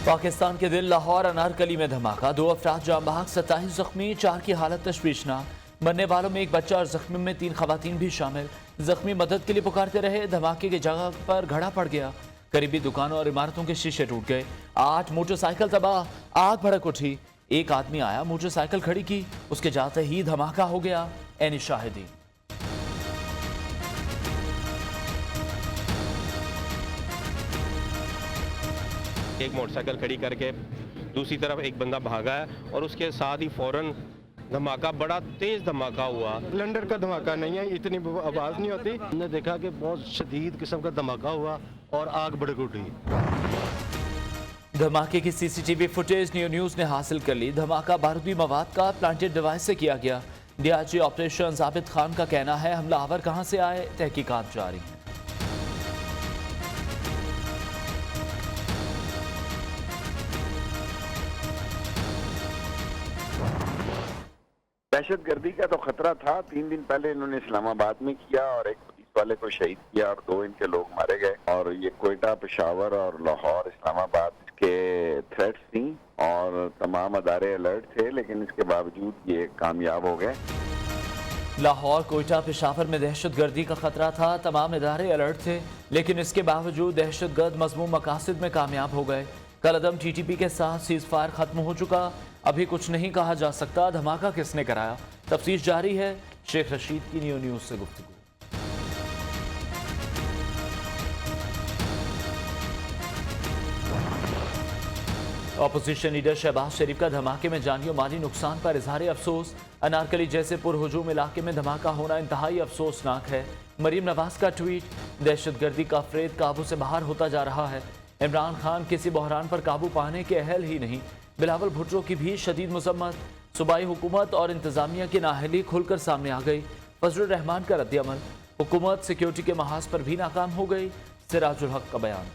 पाकिस्तान के दिल लाहौर अनारकली में धमाका, 2 अफराद जाम बहक, 27 जख्मी, 4 की हालत तशवीशनाक। मरने वालों में एक बच्चा और जख्मी में 3 खवातीन भी शामिल। जख्मी मदद के लिए पुकारते रहे, धमाके की जगह पर घड़ा पड़ गया। करीबी दुकानों और इमारतों के शीशे टूट गए। 8 मोटरसाइकिल तबाह, आग भड़क उठी। एक आदमी आया, मोटरसाइकिल खड़ी की, उसके जाते ही धमाका हो गया। ऐनी शाहिदी। एक मोटरसाइकिल खड़ी करके दूसरी तरफ एक बंदा भागा है और उसके साथ ही फौरन धमाका, बड़ा तेज धमाका हुआ। सिलेंडर का धमाका नहीं है, इतनी आवाज़ नहीं होती। हमने देखा कि बहुत शदीद किस्म का धमाका हुआ और आग भड़क उठी। धमाके की सीसीटीवी फुटेज न्यूज़ ने हासिल कर ली। धमाका बारूदी मवाद का प्लांटेड डिवाइस से किया गया। डीआईजी ऑपरेशन आबिद खान का कहना है, हमलावर कहां से आए, तहकीकात जारी है। दहशतगर्दी का तो खतरा था। 3 दिन पहले इन्होंने इस्लामाबाद में किया और एक पुलिस वाले को शहीद किया और 2 इनके लोग मारे गए। और ये कोयटा, पेशावर और लाहौर, इस्लामाबाद के थ्रेट्स थी और तमाम अदारे अलर्ट थे, लेकिन इसके बावजूद ये कामयाब हो गए। लाहौर, कोयटा, पेशावर में दहशतगर्दी का खतरा था, तमाम इदारे अलर्ट थे, लेकिन इसके बावजूद दहशतगर्द मज़मूम मकासद में कामयाब हो गए। कलअदम टीटीपी के साथ सीज़ फायर खत्म हो चुका, अभी कुछ नहीं कहा जा सकता। धमाका किसने कराया, तफ्तीश जारी है। शेख रशीद की न्यूज़ से गुफ्तगू। ऑपोजिशन लीडर शहबाज शरीफ का धमाके में जानी और माली नुकसान पर इजहार अफसोस। अनारकली जैसे पुरहुजूम इलाके में धमाका होना इंतहाई अफसोसनाक है। मरीम नवाज का ट्वीट, दहशतगर्दी का फेद काबू से बाहर होता जा रहा है। इमरान खान किसी बहरान पर काबू पाने के अहल ही नहीं। बिलावल भुट्टो की भी शदीद मजम्मत। सूबाई हुकूमत और इंतजामिया की नाअहली खुलकर सामने आ गई। फजलुर रहमान का रद्दअमल, हुकूमत सिक्योरिटी के महाज पर भी नाकाम हो गई। सिराजुल हक का बयान।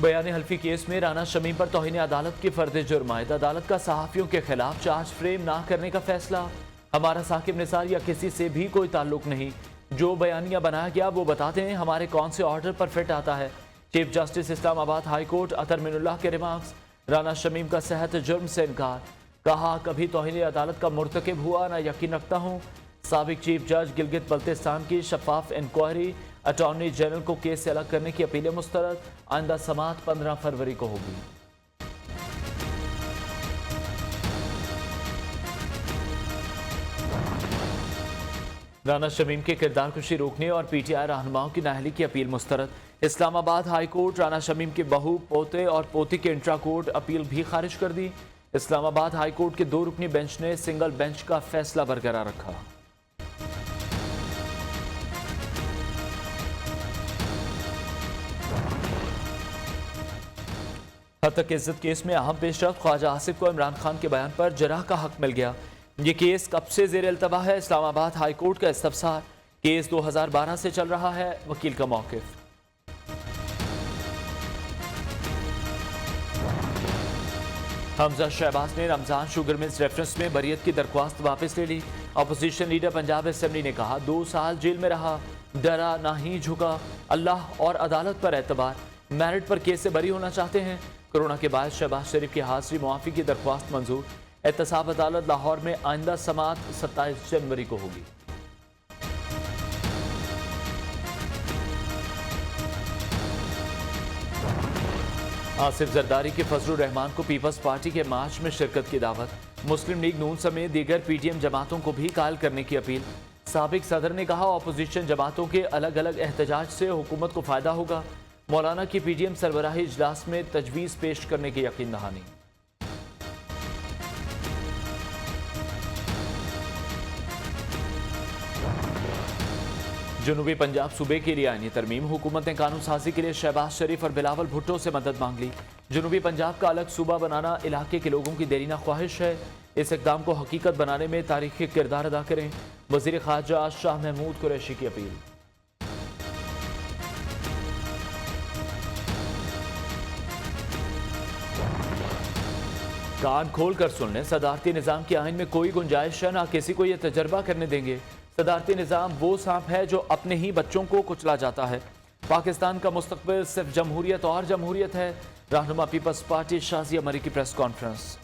बयान हल्फी केस में राना शमीम पर तौहीन अदालत की फर्द जुर्म आयद। अदालत का सहाफ़ियों के खिलाफ चार्ज फ्रेम ना करने का फैसला। हमारा साकिब निसार या किसी से भी कोई ताल्लुक नहीं। जो बयानिया बनाया गया वो बताते हैं हमारे कौन से ऑर्डर पर फिट आता है। Chief justice Islamabad high court Athar Minallah के रिमार्क्स। राना शमीम का सेहत जुर्म से इनकार, कहा कभी तौहीन अदालत का मुर्तकिब हुआ ना यकीन रखता हूँ। साबिक चीफ जज गिलगित बल्तिस्तान की शफाफ इंक्वायरी। अटॉर्नी जनरल को केस से अलग करने की अपीलें मुस्तरद। आइंदा समाअत 15 फरवरी को होगी। राना शमीम के किरदार कुशी रोकने और पीटीआई रहनुमाओं की नाअहली की अपील मुस्तरद। इस्लामाबाद हाई कोर्ट राना शमीम के बहू, पोते और पोती के इंट्रा कोर्ट अपील भी खारिज कर दी। इस्लामाबाद हाई कोर्ट के 2 रुकनी बेंच ने सिंगल बेंच का फैसला बरकरार रखा। हद तक इज्जत केस में अहम पेशरफ्त, ख्वाजा आसिफ को इमरान खान के बयान पर जराह का हक मिल गया। ये केस कब से ज़ेर अल्तवा है, इस्लामाबाद हाई कोर्ट का इस्तफसार। केस 2012 से चल रहा है, वकील का मौक़िफ़। हमजा शहबाज ने रमजान शुगर मिल्स रेफरेंस में बरियत की दरख्वास्त वापस ले ली। अपोजिशन लीडर पंजाब असेंबली ने कहा 2 साल जेल में रहा, डरा ना ही झुका, अल्लाह और अदालत पर एतबार। मेरिट पर केस से बरी होना चाहते हैं। कोरोना के बाद शहबाज शरीफ की हाजिरी मुआफ़ी की दरख्वास्त मंजूर। एहतसाब अदालत लाहौर में आइंदा समाअत 27 जनवरी को होगी। आसिफ जरदारी के फजलुर रहमान को पीपल्स पार्टी के मार्च में शिरकत की दावत। मुस्लिम लीग नून समेत दीगर पीटीएम जमातों को भी कायल करने की अपील। साबिक सदर ने कहा अपोजिशन जमातों के अलग अलग एहतजाज से हुकूमत को फ़ायदा होगा। मौलाना की पीटीएम सरबराही इजलास में तजवीज़ पेश करने की यकीन दहानी। जनूबी पंजाब सूबे के लिए आईनी तरमीम, हुकूमत ने कानून साजी के लिए शहबाज शरीफ और बिलावल भुट्टो से मदद मांग ली। जनूबी पंजाब का अलग सूबा बनाना इलाके के लोगों की देरीना ख्वाहिश है। इस इक़दाम को हकीकत बनाने में तारीखी किरदार अदा करें। वज़ीर ख़ारजा शाह महमूद कुरैशी की अपील। कान खोल कर सुन लें, सदारती निज़ाम के आइन में कोई गुंजाइश है, ना किसी को यह तजर्बा करने देंगे। सदारती निज़ाम वो सांप है जो अपने ही बच्चों को कुचला जाता है। पाकिस्तान का मुस्तकबिल सिर्फ जमहूरियत और जमहूरियत है। रहनुमा पीपल्स पार्टी शाजिया मरी की प्रेस कॉन्फ्रेंस।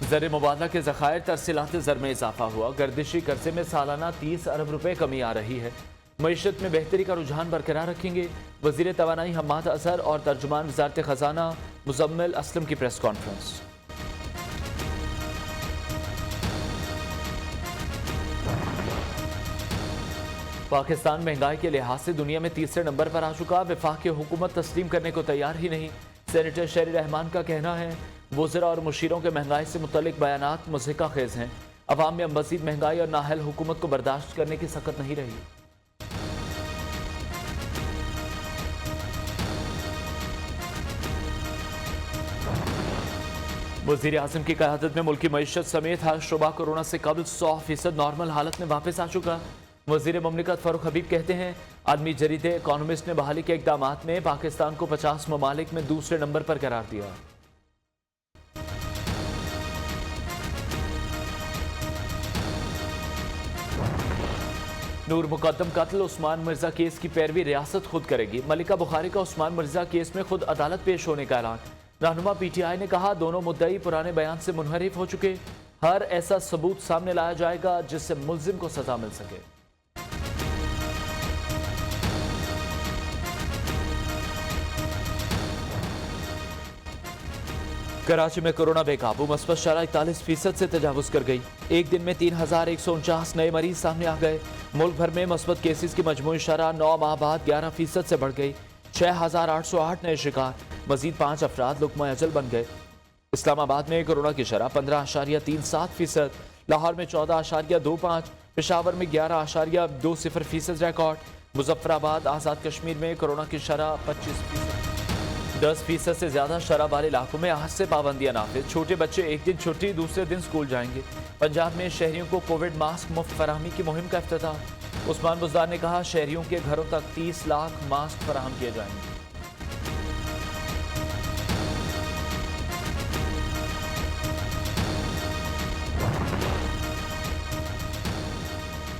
ज़र मुबादला के ज़खायर तरसीलात ज़र में इजाफा हुआ। गर्दिशी कर्जे में सालाना 30 अरब रुपए कमी आ रही है। मईशत में बेहतरी का रुझान बरकरार रखेंगे। वज़ीर तवानाई हम्माद अज़हर और तर्जुमान वज़ारत ख़जाना मुज़म्मिल असलम की प्रेस कॉन्फ्रेंस। पाकिस्तान महंगाई के लिहाज से दुनिया में तीसरे नंबर पर आ चुका। वफाकी हुकूमत तस्लीम करने को तैयार ही नहीं। सेनेटर शेरी रहमान का कहना है वज़रा और मुशीरों के महंगाई से मुतल्लिक बयानात मुज़हिका खेज़ हैं। अवाम में मज़ीद महंगाई और नाहल हुकूमत को बर्दाश्त करने की सकत नहीं रही। वज़ीर आज़म की क़यादत में मुल्की मईशत समेत हर शुबा कोरोना से कबल 100% नॉर्मल हालत में वापस आ चुका। वज़ीर ममलिकत फ़ारूक हबीब कहते हैं आदमी जरीदे इकॉनमिस्ट ने बहाली के इक़दाम में पाकिस्तान को 50 ममालिक में दूसरे नंबर पर करार दिया। नूर मुकद्दम कत्ल उस्मान मिर्जा केस की पैरवी रियासत खुद करेगी। मलिका बुखारी का उस्मान मिर्जा केस में खुद अदालत पेश होने का ऐलान। रहनुमा PTI ने कहा दोनों मुद्दई पुराने बयान से मुनहरिफ हो चुके। हर ऐसा सबूत सामने लाया जाएगा जिससे मुल्जिम को सजा मिल सके। कराची में कोरोना बेकाबू। मस्बत शरह 41% से तजावुज कर गई। एक दिन में 3149 नए मरीज सामने आ गए। मुल्क भर में मस्बत केसेस की मजमूई शरह 9 माह बाद 11% से बढ़ गई। 6808 नए शिकार। मजीद 5 अफराद लुकमा अजल बन गए। इस्लामाबाद में कोरोना की शरह 15.37%। लाहौर में 14.25%। पेशावर में 11.20% रिकॉर्ड। मुजफ्फराबाद आज़ाद कश्मीर में कोरोना की शरह 25%। 10% से ज्यादा शराब वाले इलाकों में आज से पाबंदियां नाफिज। छोटे बच्चे एक दिन छुट्टी दूसरे दिन स्कूल जाएंगे। पंजाब में शहरियों को कोविड मास्क मुफ्त फराहमी की मुहिम का इफ्तिताह। उस्मान बुज़दार ने कहा शहरियों के घरों तक 30 लाख मास्क फराहम किए जाएंगे।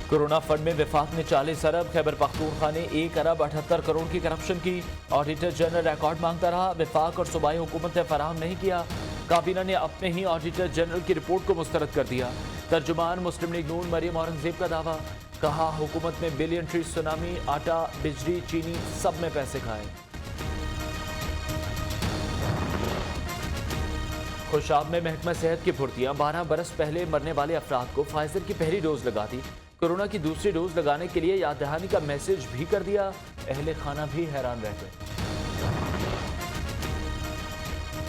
कोरोना फंड में वफाक ने 40 अरब, खैबर पख्तूनख्वा ने 1 अरब 78 करोड़ की करप्शन की। ऑडिटर जनरल रिकॉर्ड मांगता रहा। वफाक और सूबाई हुकूमत ने फराहम नहीं किया। काबीना ने अपने ही ऑडिटर जनरल की रिपोर्ट को मुस्तरद कर दिया। तर्जुमान मुस्लिम लीग नून मरियम औरंगजेब का दावा। कहा हुकूमत ने बिलियन ट्री सुनामी, आटा, बिजली, चीनी सब में पैसे खाए। खुशाब में महकमा सेहत की फुर्तियां। 12 बरस पहले मरने वाले अफराद को फाइजर की पहली डोज लगा दी। कोरोना की दूसरी डोज लगाने के लिए याद दहानी का मैसेज भी कर दिया। अहले खाना भी हैरान रह गए।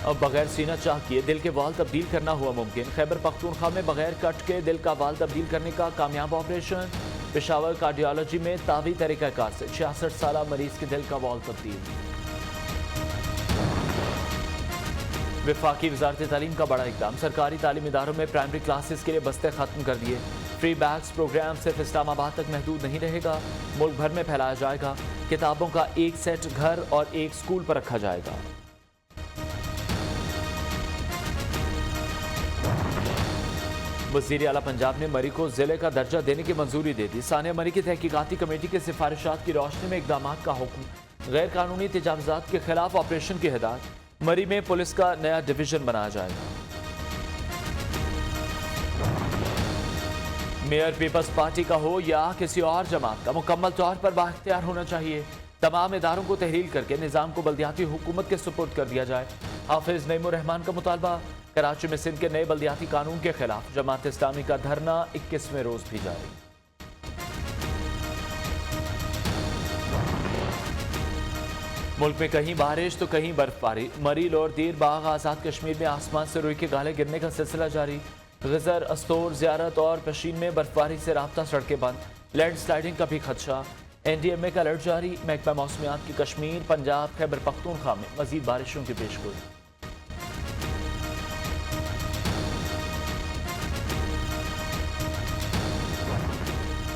अब बगैर सीना चाह किए दिल के वाल तब्दील करना हुआ मुमकिन। खैबर पख्तूनख्वा में बगैर कट के दिल का वाल तब्दील करने का कामयाब ऑपरेशन। पेशावर कार्डियोलॉजी में तावी तरीक़ाकार से 66 साल मरीज के दिल का वाल तब्दील। वफाकी वज़ारत तालीम का बड़ा इक़दाम। सरकारी तालीमी इदारों में प्राइमरी क्लासेस के लिए बस्ते खत्म कर दिए। फ्री बैग्स प्रोग्राम सिर्फ इस्लामाबाद तक महदूद नहीं रहेगा, मुल्क भर में फैलाया जाएगा। किताबों का एक सेट घर और एक स्कूल पर रखा जाएगा। वज़ीर आला पंजाब ने मरी को जिले का दर्जा देने की मंजूरी दे दी। सानिया मरी की तहकीकाती कमेटी के सिफारिशात की रोशनी में इक़दामात का हुक्म। गैर कानूनी तजावुज़ात के खिलाफ ऑपरेशन की हिदायत। मरी में पुलिस का नया डिवीजन बनाया जाएगा। मेयर पीपल्स पार्टी का हो या किसी और जमात का, मुकम्मल तौर पर बाख्तियार होना चाहिए। तमाम इदारों को तहरील करके निज़ाम को बल्दियाती हुकूमत के सुपुर्द कर दिया जाए। हाफिज नईमुर रहमान का मुतालबा। कराची में सिंध के नए बल्दियाती कानून के खिलाफ जमात इस्लामी का धरना 21वें रोज भी जारी। मुल्क में कहीं बारिश तो कहीं बर्फबारी। मरी लोर दीर बाग आज़ाद कश्मीर में आसमान से रुई के गाले गिरने का सिलसिला जारी। गजर, अस्तोर, ज़ियारत और पशीन में बर्फबारी से राब्ता सड़कें बंद। लैंड स्लाइडिंग का भी खदशा। NDMA का अलर्ट जारी। महकमा मौसमियात की कश्मीर, पंजाब, खैबर पख्तूनख्वा में मजीद बारिशों की पेशगोई।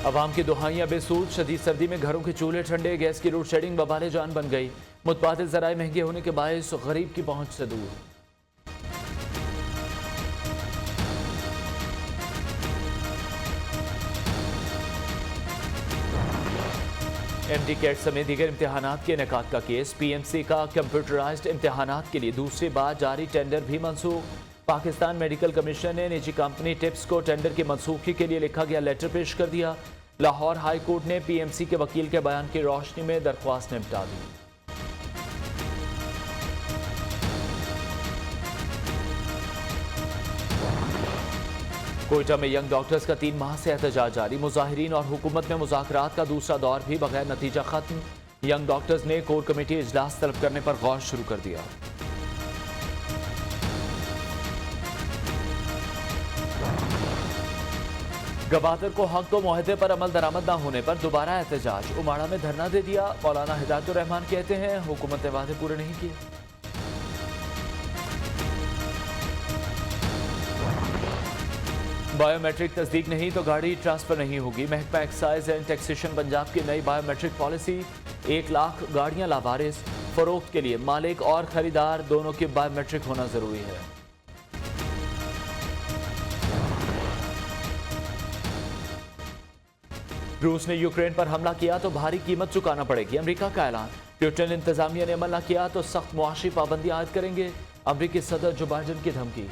अवाम की दुहाइयां बेसूद। शदीद सर्दी में घरों के चूल्हे ठंडे, गैस की लोड शेडिंग बबाले जान बन गई। मुतबादिल ज़राए महंगे होने के बायस गरीब की पहुंच से दूर। एमडी कैट समेत दीगर इम्तिहानात के इनेकाद का केस। पीएमसी का कंप्यूटराइज्ड इम्तिहानात के लिए दूसरी बार जारी टेंडर भी मनसूख। पाकिस्तान मेडिकल कमीशन ने निजी कंपनी टिप्स को टेंडर की मनसूखी के लिए लिखा गया लेटर पेश कर दिया। लाहौर हाई कोर्ट ने पीएमसी के वकील के बयान की रोशनी में दरख्वास्त निपटा दी। कोयटा में यंग डॉक्टर्स का 3 माह से एहतजाज जारी। मुजाहिरीन और हुकूमत में मुज़ाकरात का दूसरा दौर भी बगैर नतीजा खत्म। यंग डॉक्टर्स ने कोर कमेटी इजलास तलब करने पर गौर शुरू कर दिया। गवादर को हक तो मुआहदे पर अमल दरामद न होने पर दोबारा एहतजाज। उमाड़ा में धरना दे दिया। मौलाना हिदायतुर रहमान कहते हैं हुकूमत ने वादे पूरे नहीं किए। बायोमेट्रिक तस्दीक नहीं तो गाड़ी ट्रांसफर नहीं होगी। महकमा एक्साइज एंड टैक्सेशन पंजाब की नई बायोमेट्रिक पॉलिसी। 1 लाख गाड़ियां लावारिस। फरोख्त के लिए मालिक और खरीदार दोनों की बायोमेट्रिक होना जरूरी है। रूस ने यूक्रेन पर हमला किया तो भारी कीमत चुकाना पड़ेगी। अमेरिका का ऐलान। प्यूटन इंतजामिया ने अमल न किया तो सख्त मुआशी पाबंदियां आयद करेंगे। अमेरिकी सदर जो बाइडेन की धमकी।